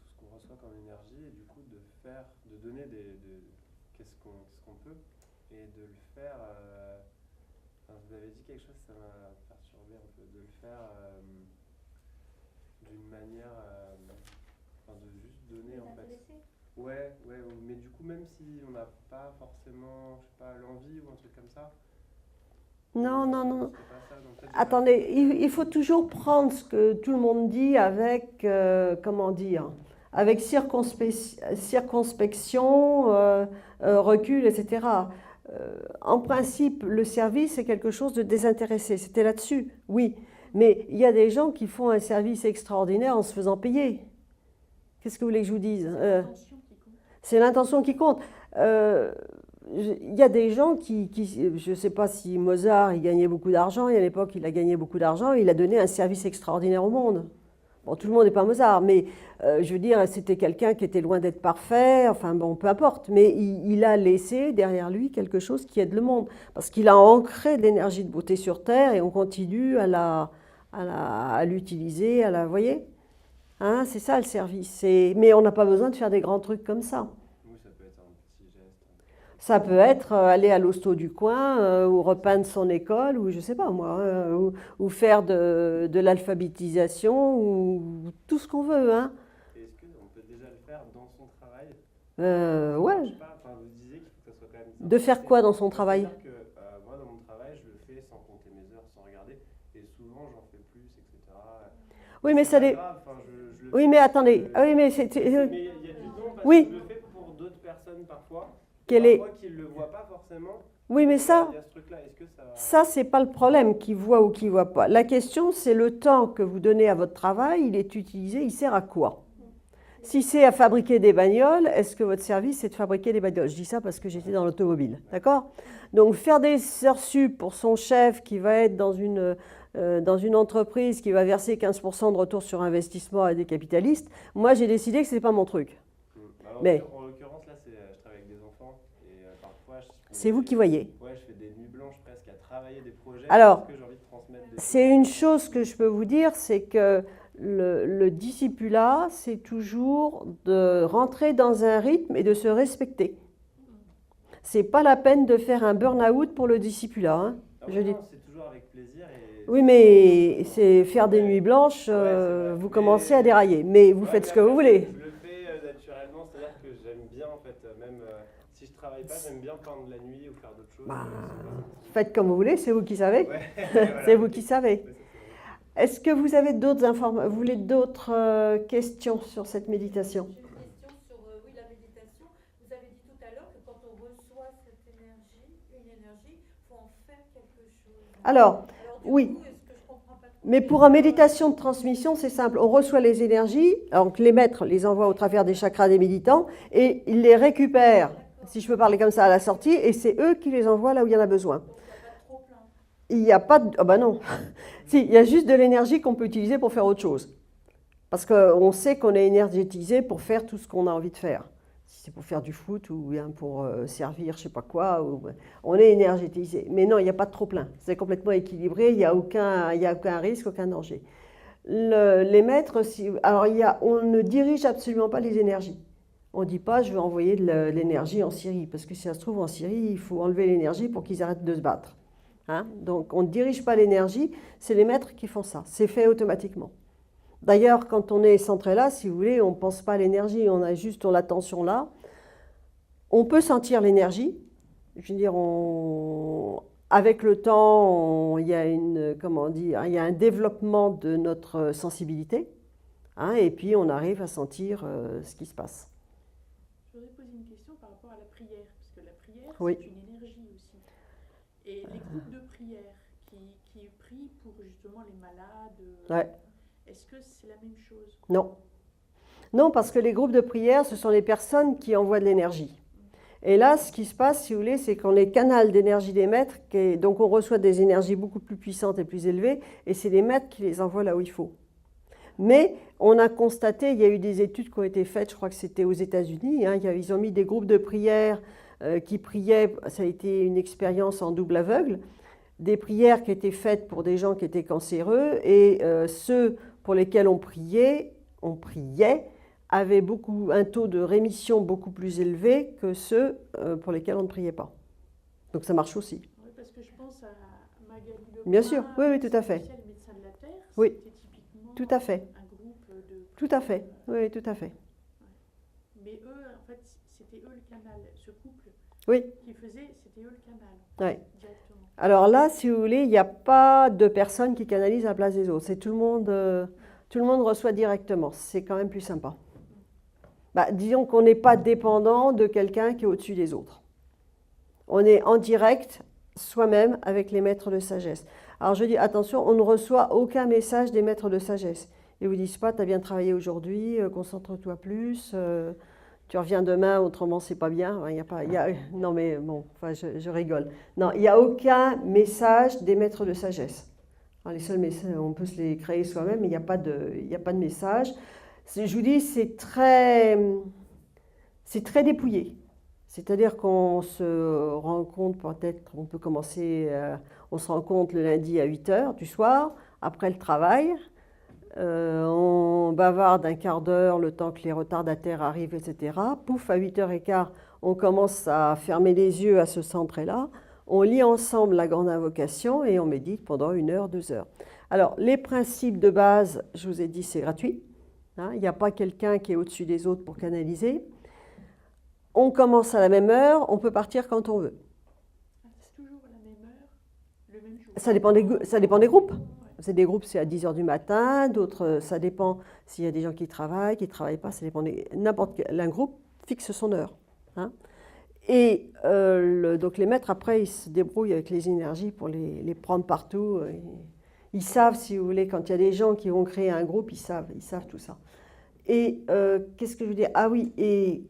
ce qu'on reçoit comme énergie et du coup de donner qu'est-ce qu'on peut et de le faire. Enfin, vous avez dit quelque chose, ça m'a perturbé un peu, de le faire d'une manière, enfin de juste donner en fait. Ouais, mais du coup même si on n'a pas forcément, je sais pas, l'envie ou un truc comme ça. Non. C'est pas ça, donc peut-être Attendez, il faut toujours prendre ce que tout le monde dit avec, comment dire, avec circonspection, recul, etc. En principe, le service c'est quelque chose de désintéressé. C'était là-dessus, oui. Mais il y a des gens qui font un service extraordinaire en se faisant payer. Qu'est-ce que vous voulez que je vous dise? C'est l'intention qui compte. Il y a des gens qui je ne sais pas si Mozart, il gagnait beaucoup d'argent, et à l'époque, il a gagné beaucoup d'argent, il a donné un service extraordinaire au monde. Bon, tout le monde n'est pas Mozart, mais je veux dire, c'était quelqu'un qui était loin d'être parfait, enfin bon, peu importe, mais il a laissé derrière lui quelque chose qui aide le monde, parce qu'il a ancré de l'énergie de beauté sur Terre, et on continue à l'utiliser, vous voyez? Hein, c'est ça le service. Mais on n'a pas besoin de faire des grands trucs comme ça. oui, ça peut être un petit geste. Ça peut être aller à l'hosto du coin, ou repeindre son école, ou je sais pas moi, ou faire de l'alphabétisation, ou tout ce qu'on veut. Hein. Et est-ce qu'on peut déjà le faire dans son travail? Ouais. Je sais pas, enfin, vous disiez qu'il faut que ça soit quand même. De faire quoi dans son travail? C'est-à-dire que moi, dans mon travail, je le fais sans compter mes heures, sans regarder, et souvent j'en fais plus, etc. Oui, mais ça C'est les. pas grave, enfin, je le Oui, fais mais parce attendez. que- Ah oui, mais Mais il y a du don parce Oui. que je le fais pour d'autres personnes parfois. Quel est- Parfois qu'ils ne le voient pas forcément. Oui, mais ça. Il y a ce truc-là. Est-ce que ça. Ça, c'est pas le problème, qui voit ou qui voit pas. La question, c'est le temps que vous donnez à votre travail, il est utilisé, il sert à quoi? Si c'est à fabriquer des bagnoles, est-ce que votre service, c'est de fabriquer des bagnoles? Je dis ça parce que j'étais dans l'automobile, d'accord? Donc, faire des heures sup pour son chef qui va être dans une entreprise qui va verser 15% de retour sur investissement à des capitalistes, moi, j'ai décidé que ce n'est pas mon truc. Alors, Mais- en l'occurrence, là, je travaille avec des enfants. Et parfois, C'est vous qui voyez. Ouais, je fais des nuits blanches presque à travailler des projets. Alors, parce que j'ai envie de transmettre des C'est une chose que je peux vous dire, c'est que le discipulat, c'est toujours de rentrer dans un rythme et de se respecter. C'est pas la peine de faire un burn-out pour le discipulat. Hein. Ah Je oui, dis. non, c'est toujours avec plaisir. Et... Oui, mais c'est faire des Ouais. nuits blanches, Ouais, c'est vrai. vous Mais- commencez à dérailler. Mais vous Ouais, faites mais ce que vous après, voulez. Je le fais naturellement, c'est-à-dire que j'aime bien, en fait, même si je travaille pas, j'aime bien peindre la nuit ou faire d'autres choses. Bah, C'est Faites comme vous voulez, c'est vous qui savez. pas- Ouais, voilà. C'est vous qui savez. Ouais, ça, c'est vrai. Est-ce que vous avez d'autres informations? Vous voulez d'autres questions sur cette méditation? J'ai une question sur oui, la méditation. Vous avez dit tout à l'heure que quand on reçoit cette énergie, une énergie, il faut en faire quelque chose. Alors, du oui. coup, est-ce que je comprends pas trop Mais pour en méditation de transmission, c'est simple. On reçoit les énergies, donc les maîtres les envoient au travers des chakras des méditants et ils les récupèrent, si je peux parler comme ça, à la sortie, et c'est eux qui les envoient là où il y en a besoin. Donc, il n'y a pas de trop plein. Il n'y a pas de... Ah ben non. Si, il y a juste de l'énergie qu'on peut utiliser pour faire autre chose. Parce qu'on sait qu'on est énergétisé pour faire tout ce qu'on a envie de faire. Si c'est pour faire du foot ou bien pour servir je sais pas quoi, on est énergétisé. Mais non, il n'y a pas de trop plein. C'est complètement équilibré, il n'y a aucun risque, aucun danger. Les maîtres, alors on ne dirige absolument pas les énergies. On ne dit pas je vais envoyer de l'énergie en Syrie, parce que si ça se trouve en Syrie, il faut enlever l'énergie pour qu'ils arrêtent de se battre. Hein? Donc on ne dirige pas l'énergie, c'est les maîtres qui font ça, c'est fait automatiquement. D'ailleurs, quand on est centré là, si vous voulez, on ne pense pas à l'énergie, on a juste l'attention là. On peut sentir l'énergie, je veux dire, avec le temps, il y a comment dire, il y a un développement de notre sensibilité, hein, et puis on arrive à sentir ce qui se passe. Je voudrais poser une question par rapport à la prière, parce que la prière, Oui. c'est une énergie aussi. Et les groupes de prière qui prient pour justement les malades, Ouais. est-ce que c'est la même chose? Non. Non, parce que les groupes de prière, ce sont les personnes qui envoient de l'énergie. Et là, ce qui se passe, si vous voulez, c'est qu'on est canal d'énergie des maîtres, donc on reçoit des énergies beaucoup plus puissantes et plus élevées, et c'est les maîtres qui les envoient là où il faut. Mais on a constaté, il y a eu des études qui ont été faites, je crois que c'était aux États-Unis, hein, ils ont mis des groupes de prière qui priaient, ça a été une expérience en double aveugle, des prières qui étaient faites pour des gens qui étaient cancéreux, et ceux pour lesquels on priait, avaient un taux de rémission beaucoup plus élevé que ceux pour lesquels on ne priait pas. Donc ça marche aussi. Oui, parce que je pense à Magali Lebrun, Bien sûr, oui, oui, tout à fait. spécial médecin de la Terre, Oui, c'était typiquement tout à fait. un groupe de... Tout à fait, oui, tout à fait. Mais eux, en fait, c'était eux le canal, ce couple Oui, qui faisait, c'était eux le canal, oui. directement. Alors là, si vous voulez, il n'y a pas de personne qui canalise à la place des autres. C'est tout le monde reçoit directement. C'est quand même plus sympa. Bah, disons qu'on n'est pas dépendant de quelqu'un qui est au-dessus des autres. On est en direct soi-même avec les maîtres de sagesse. Alors je dis, attention, on ne reçoit aucun message des maîtres de sagesse. Ils ne vous disent pas, tu as bien travaillé aujourd'hui, concentre-toi plus, tu reviens demain, autrement c'est pas bien. Enfin, non mais bon, enfin, je rigole. Non, il n'y a aucun message des maîtres de sagesse. Alors, les seuls messages, on peut se les créer soi-même, mais il n'y a pas de message. Je vous dis, c'est très dépouillé. C'est-à-dire qu'on se rencontre peut-être, on peut commencer, on se rencontre le lundi à 8h du soir, après le travail. On bavarde un quart d'heure, le temps que les retardataires arrivent, etc. Pouf, à 8h15, on commence à fermer les yeux, à se centrer là. On lit ensemble la grande invocation et on médite pendant 1 heure, 2 heures. Alors, les principes de base, je vous ai dit, c'est gratuit. Hein, il n'y a pas quelqu'un qui est au-dessus des autres pour canaliser. On commence à la même heure, on peut partir quand on veut. C'est toujours à la même heure, le même jour. Ça dépend des groupes. C'est des groupes, c'est à 10h du matin, d'autres, ça dépend s'il y a des gens qui travaillent pas, ça dépend n'importe quel. Un groupe fixe son heure. Hein. Et donc les maîtres, après, ils se débrouillent avec les énergies pour les prendre partout. Ils savent, si vous voulez, quand il y a des gens qui vont créer un groupe, ils savent tout ça. Et qu'est-ce que je veux dire? Ah oui, et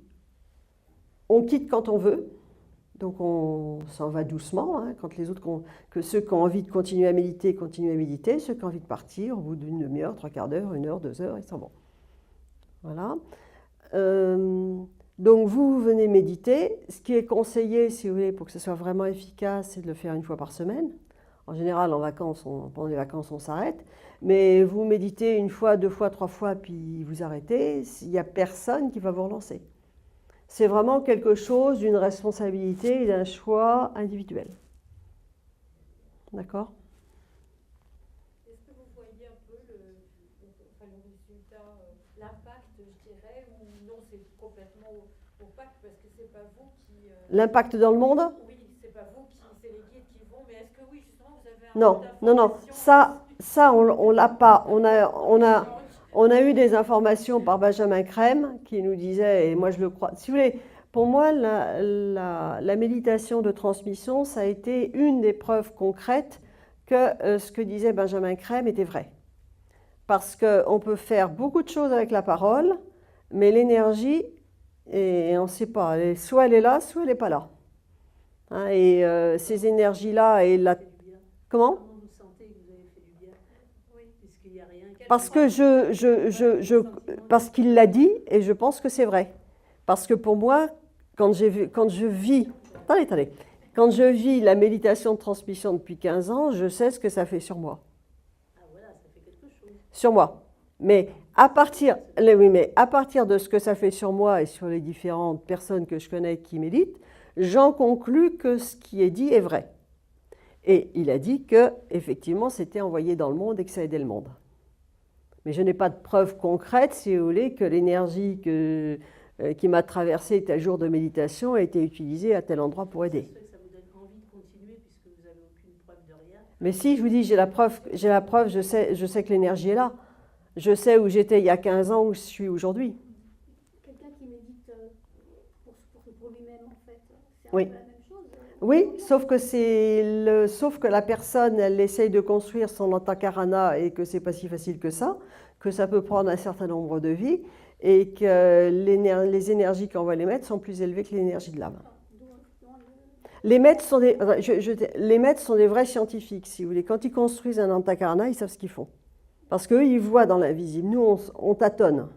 on quitte quand on veut. Donc on s'en va doucement, hein, quand que ceux qui ont envie de continuer à méditer, continuent à méditer. Ceux qui ont envie de partir, au bout d'une demi-heure, 3/4 d'heure, 1 heure, 2 heures, ils s'en vont. Voilà. Donc vous venez méditer. Ce qui est conseillé, si vous voulez, pour que ce soit vraiment efficace, c'est de le faire 1 fois par semaine. En général, en vacances, pendant les vacances, on s'arrête. Mais vous méditez 1 fois, 2 fois, 3 fois, puis vous arrêtez. Il n'y a personne qui va vous relancer. C'est vraiment quelque chose d'une responsabilité et d'un choix individuel. D'accord? Est-ce que vous voyez un peu le résultat, l'impact, je dirais, ou non, c'est complètement opaque parce que c'est pas vous qui... L'impact dans le monde? Oui, c'est pas vous qui, c'est les guides qui vont, mais est-ce que oui, justement, vous avez un Non, peu non, non. Ça, on l'a pas. On a eu des informations par Benjamin Crème qui nous disait, et moi je le crois, si vous voulez, pour moi, la méditation de transmission, ça a été une des preuves concrètes que ce que disait Benjamin Crème était vrai. Parce qu'on peut faire beaucoup de choses avec la parole, mais l'énergie, et on ne sait pas, soit elle est là, soit elle n'est pas là. Hein, et ces énergies-là, et la... Comment ? Comment vous sentez que vous avez fait du bien? Oui. Puisqu'il n'y a rien. Parce que parce qu'il l'a dit, et je pense que c'est vrai. Parce que pour moi, quand je vis la méditation de transmission depuis 15 ans, je sais ce que ça fait sur moi. Ah voilà, ça fait quelque chose. Sur moi. Mais Oui, mais à partir de ce que ça fait sur moi et sur les différentes personnes que je connais qui méditent, j'en conclus que ce qui est dit est vrai. Et il a dit que effectivement c'était envoyé dans le monde et que ça aidait le monde. Mais je n'ai pas de preuve concrète, si vous voulez, que l'énergie qui m'a traversée tel jour de méditation a été utilisée à tel endroit pour aider. Ça vous donne envie de continuer puisque vous n'avez aucune preuve de rien. Mais si, je vous dis, j'ai la preuve, je sais que l'énergie est là. Je sais où j'étais il y a 15 ans, où je suis aujourd'hui. Quelqu'un qui médite pour lui-même, en fait, c'est un Oui. peu la même chose. Oui, sauf que la personne, elle essaye de construire son antakarana et que c'est pas si facile que ça peut prendre un certain nombre de vies et que les énergies qu'envoie les maîtres sont plus élevées que l'énergie de l'âme. Les maîtres sont des vrais scientifiques, si vous voulez. Quand ils construisent un antakarana, ils savent ce qu'ils font. Parce qu'eux, ils voient dans l'invisible. Nous, on tâtonne.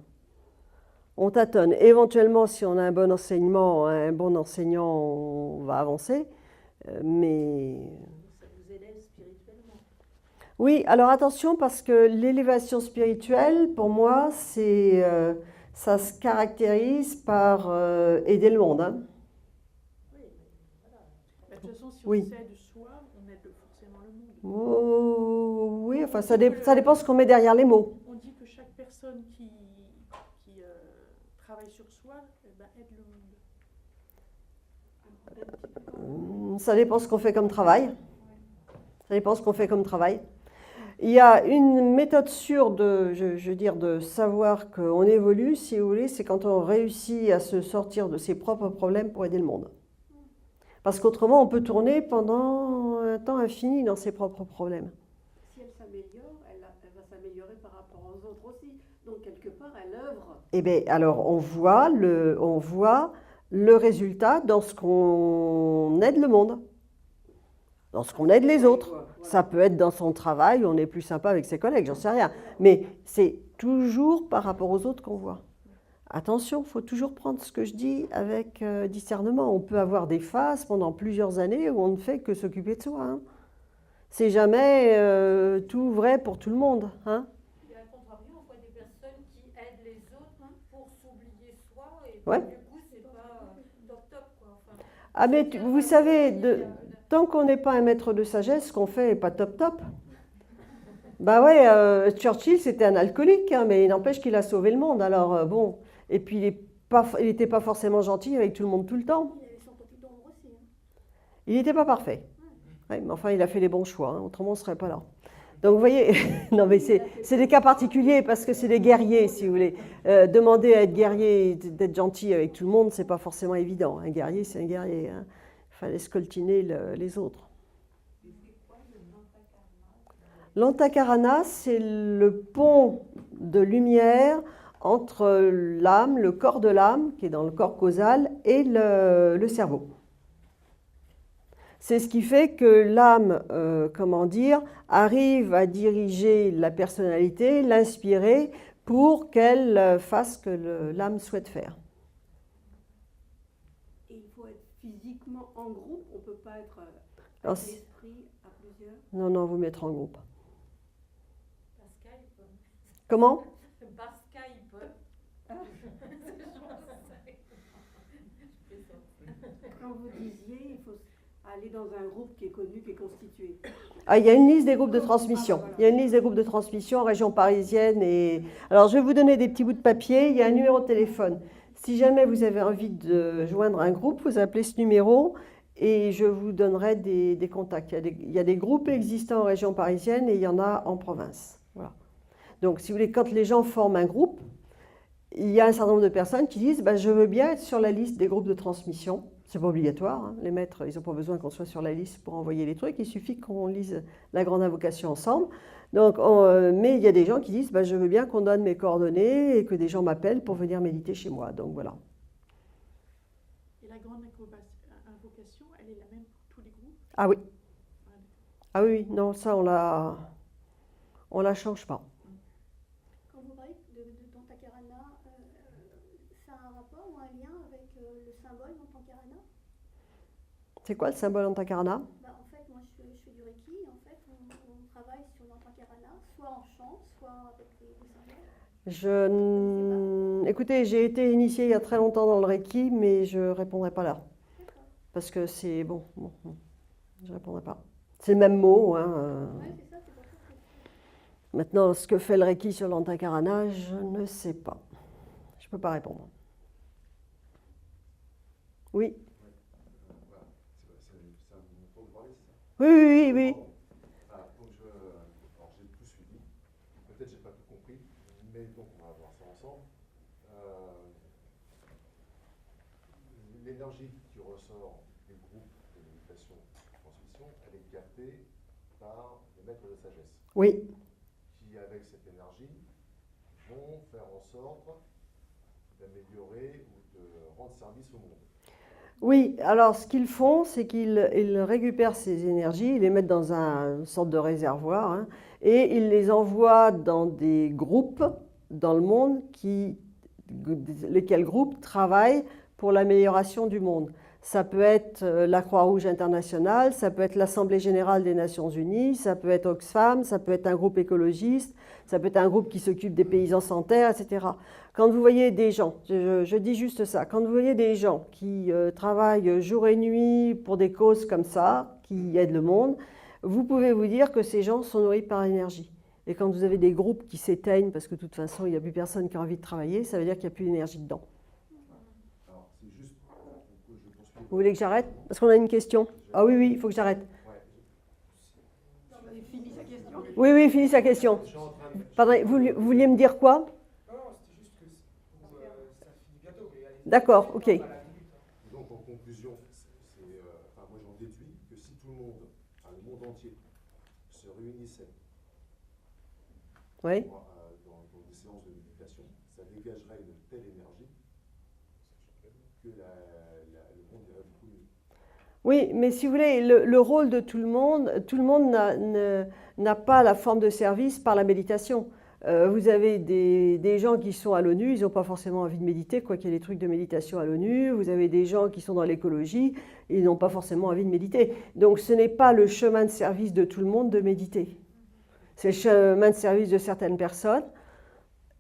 On tâtonne. Éventuellement, si on a un bon enseignement, un bon enseignant, on va avancer. Mais Ça vous élève spirituellement. oui, alors attention parce que l'élévation spirituelle, pour moi, ça se caractérise par aider le monde. Hein. Oui, mais voilà. Bah, de toute façon, si on Oui. essaie de soi, on aide forcément le monde. Oh, oui, enfin ça dépend ce qu'on met derrière les mots. On dit que chaque personne qui travaille sur soi aide le monde. Ça dépend ce qu'on fait comme travail. Ça dépend ce qu'on fait comme travail. Il y a une méthode sûre je veux dire, de savoir qu'on évolue, si vous voulez, c'est quand on réussit à se sortir de ses propres problèmes pour aider le monde. Parce qu'autrement, on peut tourner pendant un temps infini dans ses propres problèmes. Si elle s'améliore, elle va s'améliorer par rapport aux autres aussi. Donc, quelque part, elle œuvre. Eh bien, alors, on voit le résultat dans ce qu'on aide le monde, dans ce qu'on aide les autres. Voilà. Ça peut être dans son travail, on est plus sympa avec ses collègues, j'en sais rien. Mais c'est toujours par rapport aux autres qu'on voit. Attention, il faut toujours prendre ce que je dis avec discernement. On peut avoir des phases pendant plusieurs années où on ne fait que s'occuper de soi. Hein. C'est jamais tout vrai pour tout le monde. Hein. Et à contrario, on voit des personnes qui aident les autres pour s'oublier soi et Ouais. du coup, c'est pas top, quoi. Enfin, Ah mais vous savez, tant qu'on n'est pas un maître de sagesse, ce qu'on fait n'est pas top. Bah ouais, Churchill c'était un alcoolique, hein, mais il n'empêche qu'il a sauvé le monde. Alors bon, et puis il n'était pas forcément gentil avec tout le monde tout le temps. il avait son côté d'ombre aussi. Hein. Il n'était pas parfait. Ouais, mais enfin, il a fait les bons choix, hein, autrement on ne serait pas là. Donc vous voyez, non mais c'est des cas particuliers parce que c'est des guerriers, si vous voulez. Demander à être guerrier, d'être gentil avec tout le monde, c'est pas forcément évident. Un guerrier, c'est un guerrier. Hein. Il fallait scoltiner les autres. L'antakarana, c'est le pont de lumière entre l'âme, le corps de l'âme, qui est dans le corps causal, et le cerveau. C'est ce qui fait que l'âme, arrive à diriger la personnalité, l'inspirer pour qu'elle fasse ce que l'âme souhaite faire. Et il faut être physiquement en groupe. On ne peut pas être Alors, avec l'esprit à plusieurs. Non, vous mettre en groupe. Par Skype. Comment? Par Skype. Quand vous disiez, il faut aller dans un groupe qui est connu, qui est constitué. Ah, il y a une liste des groupes de transmission. Il y a une liste des groupes de transmission en région parisienne. Alors, je vais vous donner des petits bouts de papier. Il y a un numéro de téléphone. Si jamais vous avez envie de joindre un groupe, vous appelez ce numéro et je vous donnerai des contacts. Il y a des groupes existants en région parisienne et il y en a en province. Voilà. Donc, si vous voulez, quand les gens forment un groupe, il y a un certain nombre de personnes qui disent je veux bien être sur la liste des groupes de transmission. C'est pas obligatoire. Hein. Les maîtres, ils n'ont pas besoin qu'on soit sur la liste pour envoyer les trucs. Il suffit qu'on lise la grande invocation ensemble. Donc, mais il y a des gens qui disent je veux bien qu'on donne mes coordonnées et que des gens m'appellent pour venir méditer chez moi. Donc voilà. Et la grande invocation, elle est la même pour tous les groupes? Ah oui. Ah oui, non, ça on la change pas. Quand vous parlez d'Antakarana, ça a un rapport ou un lien avec le symbole d'Antakarana? C'est quoi le symbole Antakarana? En fait, moi je fais du Reiki. En fait, on travaille sur l'Antakarana, soit en chant, soit avec les symboles. Écoutez, j'ai été initiée il y a très longtemps dans le Reiki, mais je ne répondrai pas là. Parce que c'est bon, je ne répondrai pas. C'est le même mot. Hein. Ouais, c'est ça, c'est pour ça que Maintenant, ce que fait le Reiki sur l'antakarana, je ne sais pas. Je ne peux pas répondre. Oui. Voilà. C'est un moment pour parler, c'est ça? Oui. Ah, donc alors j'ai tout suivi. Peut-être j'ai pas tout compris, mais donc on va voir ça ensemble. L'énergie qui ressort des groupes de méditation transmission, elle est captée par les maîtres de sagesse, Oui. qui avec cette énergie vont faire en sorte d'améliorer ou de rendre service au monde. Oui, alors ce qu'ils font, c'est qu'ils récupèrent ces énergies, ils les mettent dans une sorte de réservoir, hein, et ils les envoient dans des groupes dans le monde lesquels groupes travaillent pour l'amélioration du monde. Ça peut être la Croix-Rouge internationale, ça peut être l'Assemblée générale des Nations unies, ça peut être Oxfam, ça peut être un groupe écologiste, ça peut être un groupe qui s'occupe des paysans sans terre, etc. Quand vous voyez des gens, je dis juste ça, quand vous voyez des gens qui travaillent jour et nuit pour des causes comme ça, qui aident le monde, vous pouvez vous dire que ces gens sont nourris par l'énergie. Et quand vous avez des groupes qui s'éteignent parce que de toute façon il n'y a plus personne qui a envie de travailler, ça veut dire qu'il n'y a plus d'énergie dedans. Alors c'est juste pour que je poursuive. Vous voulez que j'arrête? Parce qu'on a une question. Ah oui, il faut que j'arrête. Ouais. il finit sa question. Oui, finis sa question. Je suis en train de- Pardon, vous vouliez me dire quoi? Non, c'était juste que ça finit bientôt. Mais allez, D'accord, ok. à la minute, hein. Donc en conclusion, enfin, moi j'en déduis que si tout le monde, enfin, le monde entier, se réunissait Oui. dans des séances de méditation, ça dégagerait une telle énergie que le monde irait beaucoup mieux. Oui, mais si vous voulez, le rôle de tout le monde n'a pas la forme de service par la méditation. Vous avez des gens qui sont à l'ONU, ils n'ont pas forcément envie de méditer, quoi qu'il y ait des trucs de méditation à l'ONU. Vous avez des gens qui sont dans l'écologie, ils n'ont pas forcément envie de méditer. Donc ce n'est pas le chemin de service de tout le monde de méditer. C'est le chemin de service de certaines personnes,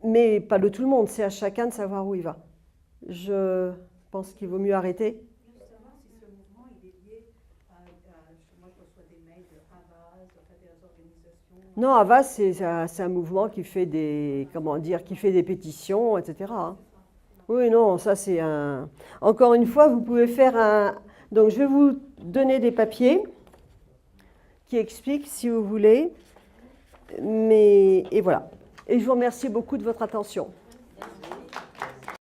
mais pas de tout le monde. C'est à chacun de savoir où il va. Je pense qu'il vaut mieux arrêter. Juste savoir si ce mouvement il est lié moi je reçois des mails de Havas, enfin des organisations. Non, Havas, c'est un mouvement qui fait qui fait des pétitions, etc. hein. Oui, non, ça c'est un... Encore une fois, vous pouvez faire un... Donc je vais vous donner des papiers qui expliquent, si vous voulez. Et voilà. Et je vous remercie beaucoup de votre attention.